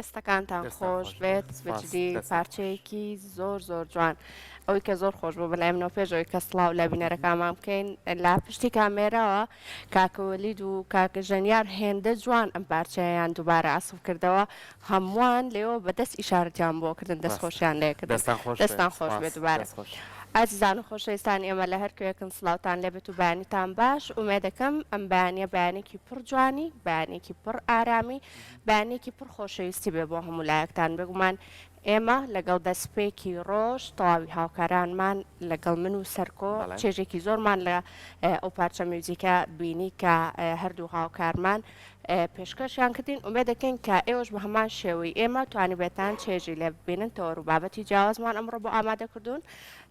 دەستەکانتان خۆش بێت بەجددی پارچەیەکی زۆر زۆر جوان ئەوەی کە زۆر خۆش بوو بەلای منەوە پێشەوەی کە سڵاو لە بینەرەکانمان بکەین لا پشتی کامێرەوە کاکەوەلید و کاکە ژەنیار هێندە جوان ئەم پارچەیان دووبارە ئاسف کردەوە هەمووان لێەوە بەدەست ئیشارەتیان بۆ کردن دەستخۆشیان لێکردن دەستان خۆش بێت دووبارە. ئازیزان و خۆشەویستان ئێمە لە هەر کوێیەکن سڵاوتان لێبێت و بەیانیتان باش ئومێد دەکەم ئەم بەیانیە بەیانێکی پڕ جوانی بەیانێکی پڕ ئارامی بەیانێکی پڕ خۆشەویستی بێ بۆ هەموو لایەکتان بگومان ئێمە لەگەڵ دەستپێکی ڕۆژ تەواوی هاوکارانمان لەگەڵ من و سەرکۆ چێژێکی زۆرمان لە ئەو پارچە میوزیکە بینی کە هەردوو هاوکارمان پێشکەشیان کردین ئومێد دەکەین کە ئێوەش بە هەمان شێوەی ئێمە توانیبێتان چێژی لێ ببیننەوە و بابەتی جیاوازمان ئەمڕۆ بۆ ئامادە کردوون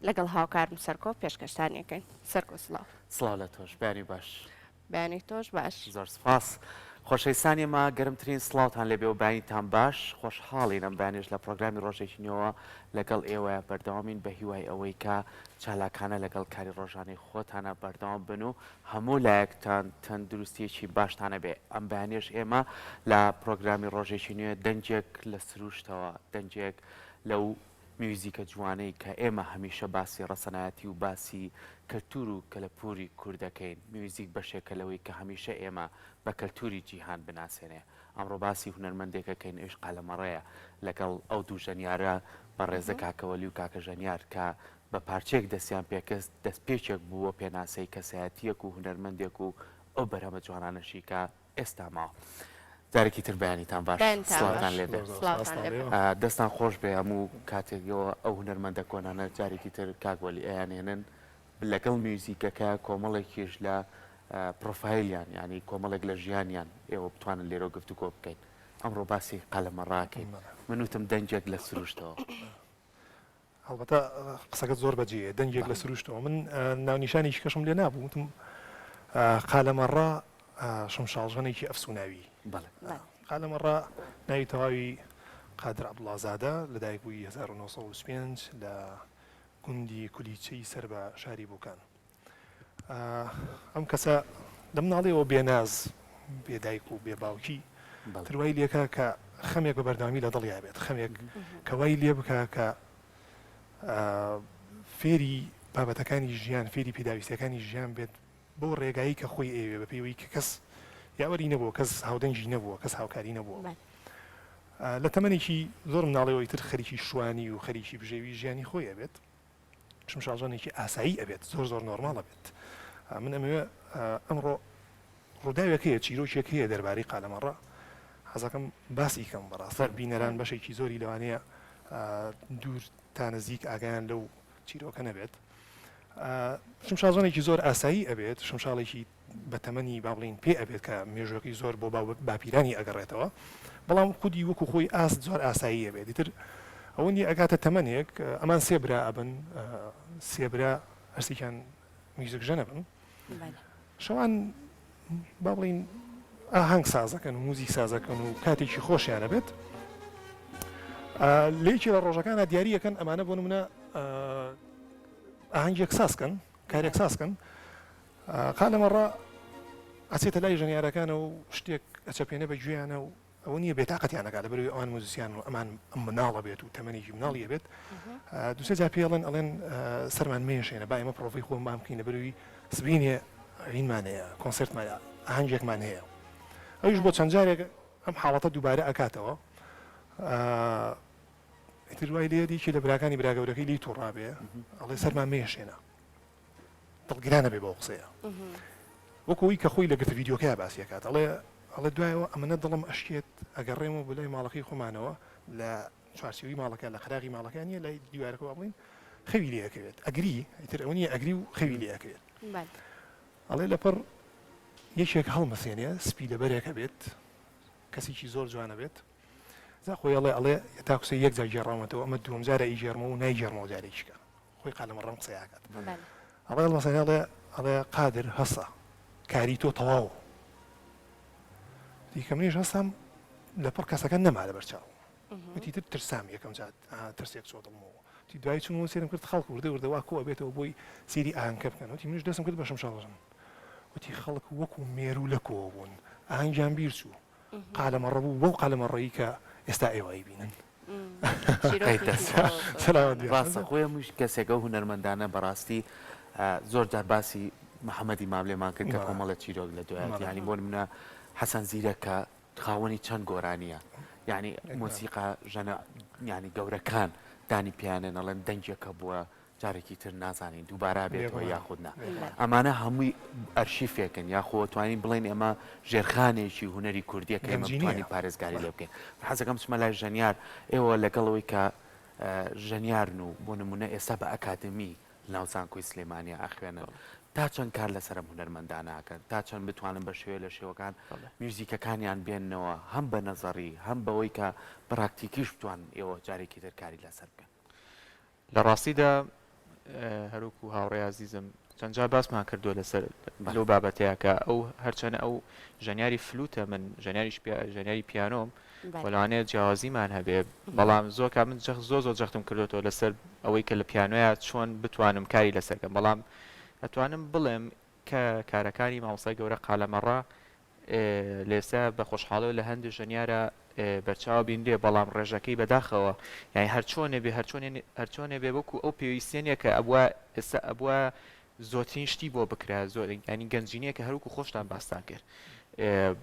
لەگەڵ هاوکارم سەرکۆ پێشکەشتانیەکەین. سەرکۆ سڵاو. سڵاو لە تۆش بەیانی باش. بەیانی تۆش باش. زۆر سپاس. خۆشەویستانی ئێمە گەرمترین سڵاوتان لێبێ و بەیانیتان باش خۆشحاڵین ئەم بەیانیش لە پرۆگرامی ڕۆژێکینەوە لەگەڵ ئێوە بەردەوامین بە هیوای ئەوەی کە چالاکانە لەگەڵ کاری ڕۆژانەی خۆتانە بەردەوام بن و هەموو لایەکتان تەندروستیەکی باشتانە بێ. ئەم بەیانیش ئێمە لە پرۆگرامی ڕۆژێکی نوێ دەنجێک لە سروشتەوە دەنجێک لەو میوزیکە جوانەی کە ئێمە هەمیشە باسی ڕەسەنایەتی و باسی کەلتور و کەلەپوری کوردەکەین میوزیک بەشێکە لەوەی کە هەمیشە ئێمە بە کەلتوری جیهان بناسێنێ. ئەمڕۆ باسی هونەرمەندێکەکەین ئێش قالەمەڕەیە لەگەڵ ئەو دوو ژەنیارە بە ڕێزە کاکەوەلی و کاکە ژەنیار کە بە پارچێک دەستیان پێکەست دەستپێچێک بووە پێناسەی کەسایەتیەک و هونەرمەندێک و ئەو بەرهەمە جوانانەشی کە ئێستا ماوە. جارێکی تر بەیانیتان باش سڵاوتان لێ بێت. دەستان خۆش بێ هەموو کاتێکەوە ئەو هونەرمەندە کۆنانە جارێکی تر کاکوەلی ئەیانێنن لەگەڵ میوزیکەکە کۆمەڵێکیش لە پرۆفایلیان ینی کۆمەڵێک لە ژیانیان ئێوە بتوانن لێرە گفتوگۆ بکەین. ئەمڕۆ باسی قەلەمەڕاکەین منوتم دەنجێک لە سروشتەوە. هەڵبەتە قسەکەت زۆر بەجێ دەنجێک لە سروشتەوە من ناونیشانی کەشم لێ نابوو وتم قالەمەڕا شمشاڵژەنێکی ئەفسوناوی. قالەمەڕا ناوی تەواوی قادر عەبدوڵازادە لەدایک بووی 1925 لە گوندی کولیچەی سەر بە شاری بووکان. ئەم کەسە لە مناڵیەوە بێناز بێدایک و بێباوکی تروای لێکە کە خەمێک بە بەرداوامی لە دڵیا بێت خەمێک کەوای لێ بکە کە فێری بابەتەکانی ژیان فێری پێداویستەکانی ژیان بێت بۆ ڕێگایی کە خۆی ئێوێ بە پێیەوەی کە کەس یاوەری نەبووە کەس هاودەنگی نەبووە کەس هاوکاری نەبووە. لە تەمەنێکی زۆر مناڵەوەی تر خەریکی شوانی و خەریکی بژێوی ژیانی خۆی ئەبێت شمشاڵژەنێکی ئاسایی ئەبێت زۆر زۆر نۆرماڵە بێت. من ئەمەوێ ئەمڕۆ ڕووداوێکەیە چیرۆکێکەیە دەربارەی قالەمەڕا حەزەکەم باسی کەم بەڕاستە بینەران بەشێکی زۆری لەوانەیە دوور تا نزیک ئاگایان لەو چیرۆکە نەبێت. شمشاڵژەنێکی زۆر ئاسایی ئەبێت شمشاڵێکی بە تەمەنی با بڵین پێ ئەبێت کە مێژوەکەی زۆر بۆ باپیرانی ئەگەڕێتەوە بەڵام خودی وەکو خۆی ئاست زۆر ئاسایی ئەبێت. دیتر ئەوەندی ئەگاتە تەمەنێک ئەمان سێبرا ئەبن سێبرا هەرسێکیان میوزیکژە نەبن شەوان با بڵین ئاهەنگ سازەکەن و موزیک سازەکەن و کاتێکی خۆشیانە بێت لێکی لە ڕۆژەکانە دیارریەکەن ئەمانە بۆ منە ئاهەنگێک ساسکەن کارێک ساسکەن قال لەمەڕە ئەچێتە لای ژەنیارەکانە و شتێک ئەچەپێنە بە گوێیانە و ئەوە نییە بێتاقەتیانەکە لە بەروی ئەوان موزیسیان و ئەمان ئەم مناڵە بێت و تەمەنێکی مناڵیە بێت دوسێ جا پێڵێن ئەڵێن سەرمان مێشێنە با ئێمە پرۆفی خۆم بام بکەین لە بەروی سبینێ هینمان هەیە کۆنسرتمانە ئاهەنگێکمان هەیە ئەویش بۆ چەند جارێک ئەم حاڵەتە دووبارە ئەکاتەوە دوای لێدیکی لە براکانی براگەورەکەی لی تووڕابێ ئەڵێ سەرمان مێشێنە دڵگرانە بێ بۆ قسەیە وەکوی کە خۆی لەگەت ڤیددیۆکەی باسیەکات ئەڵێ دوایەوە ئەمەنە دڵم ئەشکێت ئەگەڕێم و بلای ماڵەکەی خۆمانەوە لە چوارچێوی ماڵەکە لە خراغی ماڵەکانیە لای دیوارەکە بڵین خەوی لێەکەوێت ئەگری ئیتر ئەوە نیە ئەگری و خەوی لێەکەوێت ئەڵێ لەپەر یەکێک هەڵمەسێنێ سپی لەبەرێکە بێت کەسێکی زۆر جوانە بێت زا خۆی ئەڵێ تاکوسە یەک جار گێڕامەتەوە ئەمە دووەم جارە ئیژێرمە و نایگەێرمەوە جارێکیکە خۆی قالەمە ڕەم قسەیاکات ئەڵێ هەڵمەسێنێ ئەڵێ قادر هەسە کاری تۆ تەواو دیکە منیش هەستم لەپڕ کەسەکە نەما لە بەرچاو وتی تر ترسام یەکەم جات ترسێک چۆ دڵمەوە تی دوای چون سێرم کرد خەڵک وردەوردەوا کۆ بێتەوە بۆی سێری ئاهەنگکە بکەن وتی منیش دەستم کرد بەشم شەڵژن وتی خەڵک وەکو مێرو لە کۆ بوون ئاهەنگیان بیر چوو قالەمەڕە بوو بەو قالەمەڕەیی کە ئێستا ئێوایی بینن ڕاستە خۆی هەمووش کەسێکە و هونەرمەندانە بەڕاستی زۆر جار باسی محەممەدی ماملێمان کرد کە کۆمەڵە چیرۆک لە دوایەت ینی بۆ منە حەسەن زیرەکە خاوەنی چەند گۆرانیە یعنی مۆسیقا ژەنە ینی گەورەکان دانی پیانێن ئەڵێن دەنگێکە بووە جارێکی تر نازانین دووبارە بێتەوە یاخودنا ئەمانە هەمووی ئەرشیفێکن یاخۆ توانین بڵێن ئێمە ژێرخانێکی هوەری کوردیەکە ئێمە توانین پارێزگاری لێ بکەین حەزەکەم چمە لای ژەنیار ئێوە لەگەڵەوەی کە ژەنیارن و بۆ نمونە ئێستا بە ئەکادمی ناوزانکۆی سلێمانیا ئاخوێنن تا چەند کار لەسرە هونەرمەنداناکەن تا چەند بتوانن بە شێوە لە شێوەکان میوزیکەکانیان بێننەوە هەم بە نەزەڕی هەم بەوەی کە پراکتیکیش بتوان ئێوە جارێکی تر کاری لەسەر بکەن لە ڕاستیدا هەروکو هاوڕێ عزیزم چەند جار باسمان کردووە لەسەر لەو بابەتەیە کە ئەو هەرچەنە ئەو ژەنیاری فلوتە من ژەنیاری پیانۆم وەلانێت جیاوازیمان هەبێ بەڵام زۆر من زۆر جەختم کردوەوە لەسەر ئەوەی کە لە پیانۆیە چۆن بتوانم کاری لەسەرکەم بەڵام ئەتوانم بڵێم کە کارەکانی مامۆستای گەورە قالەمەڕە لێستا بە خۆشحاڵەوە لە هەندێک ژەنیارە بەرچاو بینرێ بەڵام ڕێژەکەی بەداخەوە یعنی هەرچۆنێ بێ هەرچۆنێ بێ وەکو ئەو پێویستێنە کە ئێستا ئەبووە زۆرترین شتی بۆ بکرا زۆر ینی گەنجینەیە کە هەروکو خۆشتان باستان کرد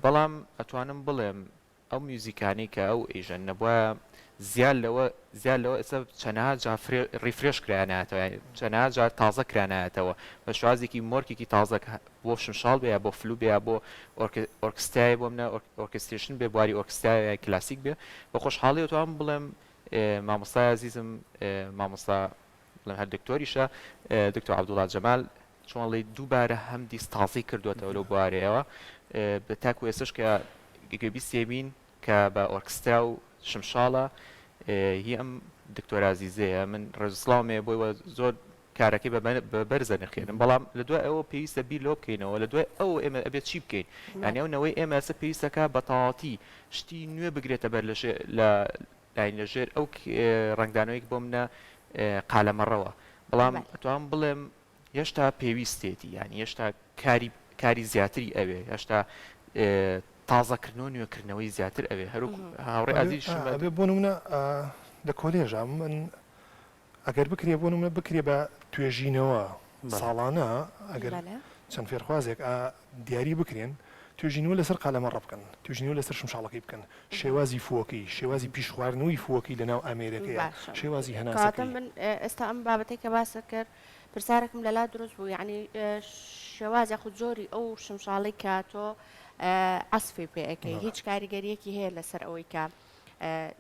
بەڵام ئەتوانم بڵێم ئەو میوزیکانی کە ئەو ئیژەن نەبووە زیاد لەوە ئێستا چەنەها جا ریفرێش کرایانەتەوە چەنەها جا تازە کرایانەتەوە بە شوازێکی مۆرکێکی تازە بۆ شمشاڵ بێ بۆ فلو بێ بۆ ئۆرکستای بۆ منە ئۆرکستریشن بێ بواری ئۆرکستای کلاسیک بێ بە خۆشحاڵی توانم بڵێم مامۆستای عزیزم مامۆستا بڵێم هەر دکتۆریشە دکتۆر عەبدوڵڵا جەمال چۆنڵی دووبارە هەم دیست تازەی کردوێتەوە لەو بوارەیەوە بە تاکو ئێستش کە گەبیستێ بین کە بە ئۆرکسترا و شمشاڵە هی ئەم دکتۆر عزیزەیە من ڕێزسڵاومێ بۆیوە زۆر کارەکەی بە بەرزە نرخێنم بەڵام لە دوای ئەوە پێویستە بیر لۆ بکەینەوە لە دوای ئەوە ئێمە ئەبێت چی بکەین یعنی ئەوەی ئێمە ئەسە پێویستەکە بە تەواوەتی شتی نوێ بگرێتە بەر لەژێر ئەو ڕنگدانەوەیەک بۆ منە قالەمەڕەوە بەڵام ئەتوانم بڵێم هێشتا پێویستێتی ینی هێشتا کاری زیاتری ئەوێ هێشتا تازەکردنەوە نوێکردنەوەی زیاتر ئەوێ هەروک هاوڕێ عزیز بۆ نمونە لە کۆلێژە من ئەگەر بکرێ بۆ نمونە بکرێ بە توێژینەوە ساڵانە ئەگەر چەند فێرخوازێک دیاری بکرێن توێژینەوە لەسەر قالەمەڕە بکەن توێژینەوە لەسەر شمشاڵەکەی بکەن شێوازی فۆکەی شێوازی پیشخواردنەوەی فۆکی لەناو ئامێرەکەیە شێوازی هەناسەکەی من ئێستا ئەم بابەتێک کە باسە کرد پرسیارێکم لەلا دروست بوو یعنی شێوازی خود زۆری ئەو شمشاڵی کە تۆ عەسفی پێەکەی هیچ کاریگەریەکی هەیە لەسەر ئەوەی کە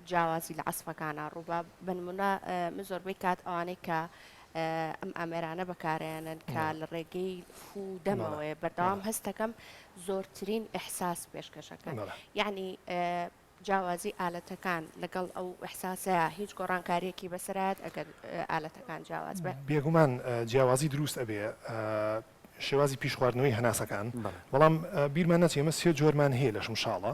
جیاوازی لە عەسفەکانە ڕووبە بنمونە من زۆربەی کات ئەوانەی کە ئەم ئامێرانە بەکارێنن کە لە ڕێگەی دەمەوەی بەردەوام هەستەکەم زۆرترین ئیحساس پێشکەشەکەن یعنی جیاوازی ئالەتەکان لەگەڵ ئەو ئیحساسەیە هیچ گۆڕانکاریەکی بەسەرات ئەگەر ئالەتەکان جیاواز بێ بێگومان جیاوازی دروست ئەبێ شێوازی پیشخواردنەوەی هەناسەکان بەڵام بیرمان نەچێ ئێمە سێ جۆرمان هەیە لە شمشاڵە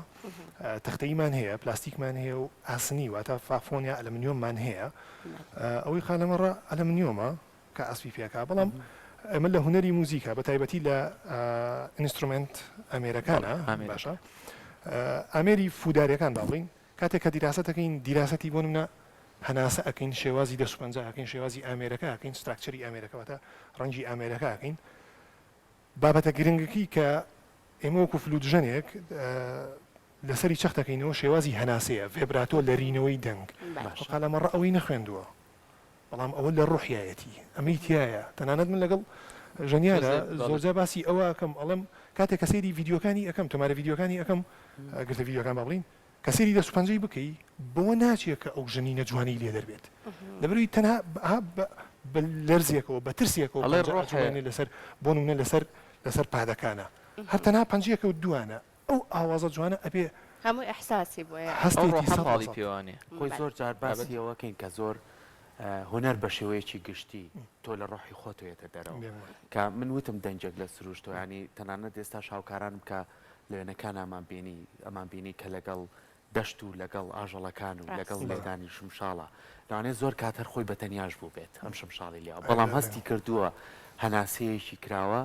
تەختەیمان هەیە پلاستیکمان هەیە و ئاسنی واتە فافۆنیا ئەلمنیۆممان هەیە ئەوەی خالەمەڕە ئەلمنیۆمە کە ئاسپی پێکا بەڵام ئەمە لە هوەری موزیکە بە تایبەتی لە ئینسترومنت ئەمێرەکانە باشە ئامێری فوداریەکان باڵین کاتێک کە دیراسەتەکەین دیراسەتی بۆ منە هەناسە ئەەکەین شێوازی دەسوپەنجەکەین شێوازی ئامێرەکە ئەەکەین ستراکچەری ئامێرەکەواتە ڕەنگی ئامێرەکە ئەەکەین بابەتە گرنگەکەی کە ئێمە وەکو فلوودژەنێک لەسەری چەختەکەینەوە شێوازی هەناسەیە فێبراتۆ لەرینەوەی دەنگ قالەمەڕە ئەوەی نەخوێندووە بەڵام ئەوە لە ڕوحیایەتی ئەمەی تایە تەنانەت من لەگەڵ ژەنیارە زۆرجا باسی ئەوە ئەەکەم ئەڵم کاتێک کە سەیری ڤیددیۆکانی ئەەکەم تۆمارە ڤیددیۆکانی ئەەکەم گرتە ڤیددیۆکان بڵین کە سەیری دەسوپەنجەی بکەی بۆ ناچێت کە ئەو ژنینە جوانی لێ دەربێت لەبەروی تەنها لەرزێکەوە بە ترسێکەوە لەسەر بۆ نمونە لەسەر پادەکانە هەر تەنها پەنجەیەکە و دوانە ئەو ئاوازە جوانە ئەبێ هەموو ئەحساسی بۆیە هەستی پێوانێ خۆی زۆر جار باسیەوەکەین کە زۆر هۆنەر بە شێوەیەکی گشتی تۆ لە ڕۆحی خۆتۆیەتە دەرەوە کە من وتم دەنجێک لە سروشتۆ ینی تەنانەت ئێستا شاوکاران بکە لەوێنەکان ئەمان بینی کە لەگەڵ دەشت و لەگەڵ ئاژەڵەکان و لەگەڵ لێدانی شمشاڵە لەوانێت زۆر کاتەر خۆی بەتەنیاش بوو بێت ئەم شمشاڵی لێەوە بەڵام هەستی کردووە هەناسەیەکی کراوە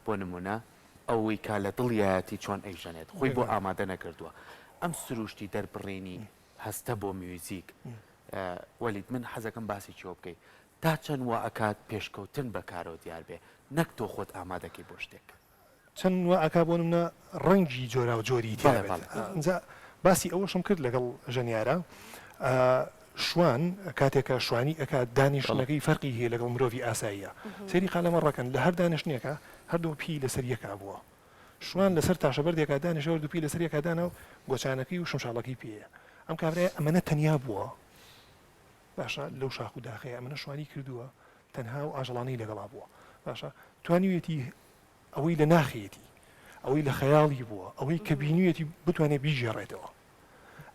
بۆ نمونە ئەوەی کا لە دڵیایەتی چۆن ئەیژەنێت خۆی بۆ ئامادە نەکردووە ئەم سروشتی دەربڕێنی هەستە بۆ میوزیک وەلید من حەزەکەم باسی چۆ بکەیت تا چەند وا ئەکات پێشکەوتن بەکارەوە دیار بێ نەک تۆ خۆت ئامادەکەی بۆ شتێک چەند وا ئەکا بۆ منە ڕەنگی جۆرا و جۆری تێ باسی ئەوەشم کرد لەگەڵ ژەنیارە شوان کاتێکە شوانی ئەکا دانیشتنەکەی فەرقی هەیە لەگەڵ مرۆڤی ئاساییە سەیری خالەمە ڕەکەن لە هەر دانیشتنێکە هەردوو پی لەسەر یەکا بووە شوان لەسەر تاشەبەردێکا دانیشەوە دوو پی لەسەر یەکدانە و گۆچانەکەی و شمشاڵەکەی پێەیە ئەم کابرای ئەمەنە تەنیا بووە باشە لەو شاخ و داخەیە ئەمەنە شوانی کردووە تەنها و ئاژەڵانەی لەگەڵا بووە باشە توانیوێتی ئەوەی لە ناخێتی ئەوەی لە خەیاڵی بووە ئەوەی کە بینوێتی بتوانێت بیژێڕێتەوە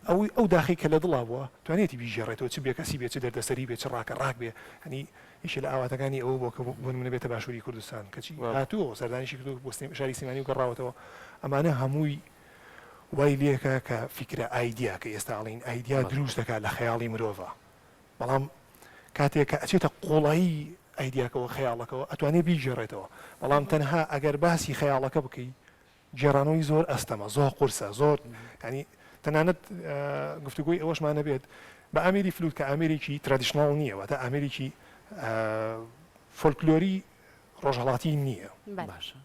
ئەوەی ئەو داخی کە لە دڵا بووە توانێتی بیژێڕێتەوە چ بێ کەسی بێت چ دەردەسەری بێت چ ڕاکە ڕاک بێ هەنی هیچ لە ئاواتەکانی ئەوە بۆ کە بۆ منە بێتە باشووری کوردستان کەچی هاتووە سەردانیشی کردو بۆ شاری سیمانی و گەڕاوەتەوە ئەمانە هەمووی وای لێکە کە فیکرە ئایدیا کە ئێستا ئاڵین ئایدیا دروست دەکات لە خەیاڵی مرۆڤە بەڵام کاتێک کە ئەچێتە قوڵایی ئایدیاکەوە خەیاڵەکەەوە ئەتوانێت بیژێڕێتەوە بەڵام تەنها ئەگەر باسی خەیاڵەکە بکەی جێرانەوەی زۆر ئەستەمە زۆر قورسە زۆر ینی تەنانەت گفتوگوی ئەوەشمانە بێت بە ئامێری فلوت کە ئامێرێکی ترادیشناڵ نییە واتە ئامێرێکی فۆلکلۆری ڕۆژهەڵاتی نییە باشە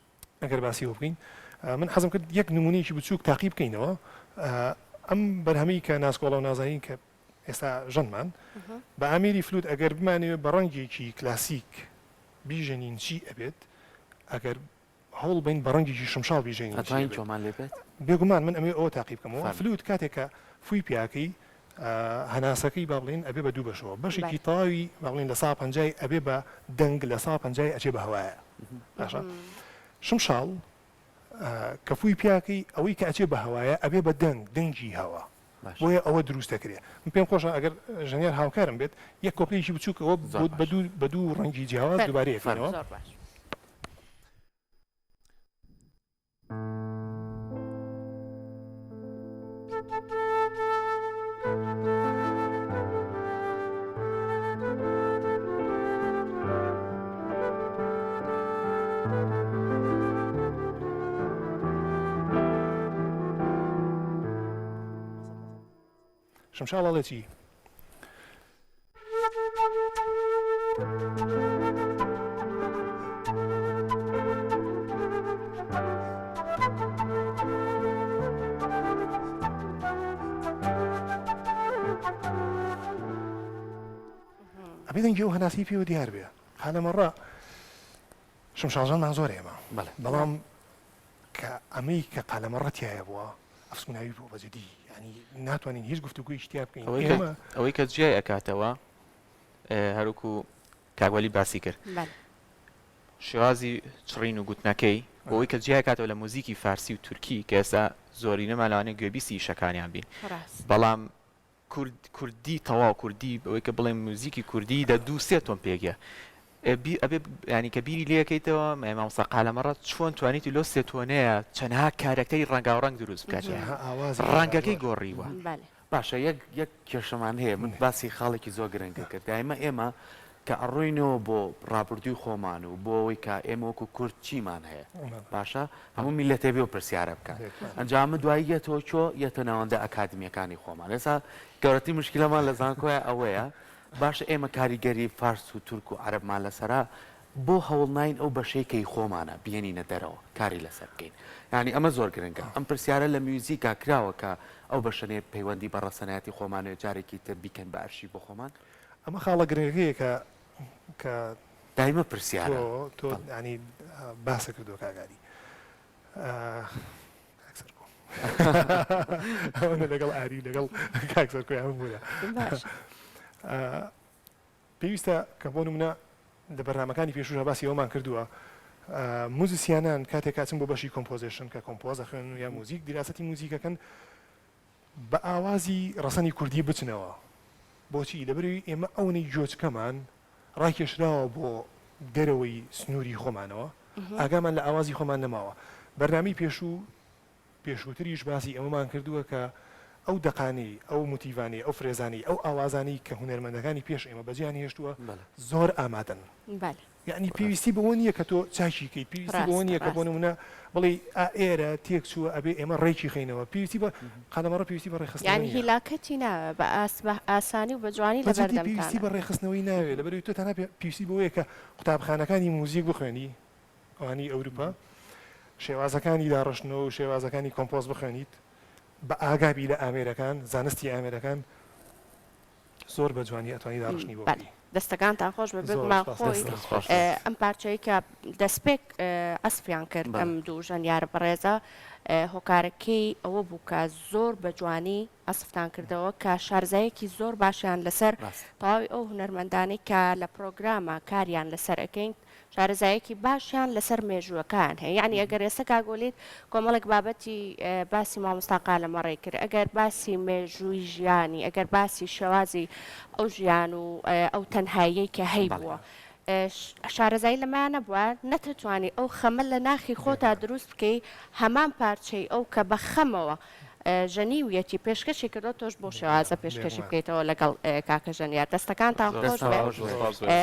ئەگەر باسی ئەوە بکەین من حەزم کرد یەک نمونەیەکی بچووک تاقی بکەینەوە ئەم بەرهەمەی کە ناسکۆڵە و نازانین کە ئێستا ژەنمان بە ئامێری فلوت ئەگەر بمانەوێت بە ڕەنگێکی کلاسیک بیژەنین چی ئەبێت ئەگەر هەوڵ بین بە ڕەنگێکی شمشاڵ بیژەین چۆمان لێبێت بێگومان من ئەمێ ئەوە تاقی بکەمەوە فلوت کاتێکە فوی پیاکەی هەناسەکەی با بڵین ئەبێ بە دوو بەشەوە بەشێکی تاوی با بڵین لە سا پەنجای ئەبێ بە دەنگ لە سا پەنجای ئەچێ بە هەوایە باشە شمشاڵ کە فوی پیاکەی ئەوەی کە ئەچێ بە هەوایە ئەبێ بە دەنگی هەوا بۆیە ئەوە دروست دەکرێت من پێم خۆشە ئەگەر ژەنیار هاوکارم بێت یەک کۆپلێکی بچووکەوە بە دوو ڕەنگی جیاواز دووبارەیەکەوە شمشاڵەڵێ چی؟ ئەبێ دەنگی ئەو هەناسی پێوە دیار بێ خالەمەڕە شمشاڵژانمان زۆر ئێمە بەڵام کە ئەمەی کە قالەمەڕە تایە بووە ئەفسوناوی بوو بەجددی ینی ناتوانین هیچ گفتوگوی شتیا بکەین ئەوەی کە جیای ئەکاتەوە هەروکو کاگوەلی باسی کرد شێوازی چڕین و گوتنەکەی ئەوەی کە جیای کاتەوە لە موزیکی فارسی و تورکی کە ئێستا زۆری نەمالوانێت گوێبیستی شەکانیان بین بەڵام کوردی تەواو کوردی ئەوەی کە بڵێم موزیکی کوردی دە دوو سێ تۆن پێگە ئەبێ ینی کە بیری لەکەیتەوە مامۆستا قالەمەڕەت چۆن توانیتی لۆ سێتۆنەیە چەندها کارەکەی ڕەنگاوڕەنگ دروست بکات ڕەنگەکەی گۆڕیوە باشە یەک کێشەمان هەیە من باسی خاڵێکی زۆر گرنگە کرد دایمە ئێمە کە ئەڕۆینەوە بۆ ڕابردووی خۆمان و بۆ ئەوەی کە ئێمە وەکو کورد چیمان هەیە باشە هەموو میلەتێ بێ و پرسیارە بکات ئەنجامە دوایی یەتەوە چۆ یەتە ناوەندە ئەکادمیەکانی خۆمان ئێستا گەورەتی مشکلەمان لە زانکۆیە ئەوەیە باشە ئێمە کاریگەری فارس و تورک و عەرەبمان لەسەرا بۆ هەوڵ ناین ئەو بەشەیەکەی خۆمانە بێنینە دەرەوە کاری لەسەر بکەین ینی ئەمە زۆر گرنگە ئەم پرسیارە لە میوزیکا کراوە کە ئەو بەشەنێ پەیوەندی بە ڕەسەنایەتی خۆمانە جارێکی تر بیکەن بە ئەرشی بۆ خۆمان ئەمە خاڵە گرنگەیە کە دایمە پرسیارە تۆ ینی باسە کردو کاگاری ئەوەنە لەگەڵ ئاری لەگەڵ کاکسەر کوی هەموو بووە پێویستە کە بۆ نمونە لە بەرنامەکانی پێشوژە باسی ئەومان کردووە موزیسیانان کاتێک کاچن بۆ بەشی کۆمپۆزیشن کە کۆمپۆز دەخوێن یا موزیک دیراسەتی موزیکەکەن بە ئاوازی ڕەسەنی کوردی بچنەوە بۆچی لەبەروی ئێمە ئەوەی جۆچکەمان ڕاکێشراوە بۆ دەرەوەی سنووری خۆمانەوە ئاگامان لە ئاوازی خۆمان نەماوە بەرنامی پێشووتریش باسی ئەمەمان کردووە کە ئەو دەقانەی ئەو موتیڤانەی ئەو فرێزانی ئەو ئاوازانی کە هونەرمەندەکانی پێش ئێمە بەجیانی هێشتووە زۆر ئامادەن یعنی پێویستی بەوە نییە کە تۆ چاکیکەیت پێویستی بەوە نییە کە بۆ نمونە بڵێ ئێرە تێک چووە ئەبێ ئێمە ڕێکی خینەوە پێویستی بە قەدەمەڕە پێویستی بە ڕێخستنەوەی یعنی هیلاکەتی ناوە بە ئاسانی و بە جوانی لە بەردەمتانە پێویستی بە ڕێخستنەوەی ناوێت لەبەروی تۆ تەنها پێویستی بەوەیە کە قوتابخانەکانی موزیک بخوێنی ئەوانی ئەوروپا شێوازەکانی داڕشتنەوە و شێوازەکانی کۆمپۆز بخوێنیت بە ئاگابی لە ئامێرەکان زانستی ئامێرەکان زۆر بە جوانی ئەتوانی داڕشتنی بۆ دەستەکانتان خۆش بە بگمان خۆی ئەم پارچەیە کە دەستپێک ئەسپیان کرد ئەم دوو ژەنیارە بەڕێزە هۆکارەکەی ئەوە بوو کە زۆر بە جوانی ئەسفتان کردەوە کە شارزایەکی زۆر باشیان لەسەر تەواوی ئەو هونەرمەندانەی کە لە پرۆگرامە کاریان لەسەر ئەەکەین شارەزایەکی باشیان لەسەر مێژووەکان هەیە یعنی ئەگەر ئێستا کاگۆلیت کۆمەڵێک بابەتی باسی مامۆستا قالەمەڕێ کرد ئەگەر باسی مێژووی ژیانی ئەگەر باسی شێوازی ئەو ژیان و ئەو تەنهاییەی کە هەی بووە شارەزایی لەمایانە بووە نەتەتوانی ئەو خەمە لە ناخی خۆتا دروست بکەی هەمان پارچەی ئەو کە بە خەمەوە ژەنیویەتی پێشکەشی کردۆ تۆش بۆ شێوازە پێشکەشی بکەیتەوە لەگەڵ کاکە ژەنیار دەستەکانتان خۆش بێ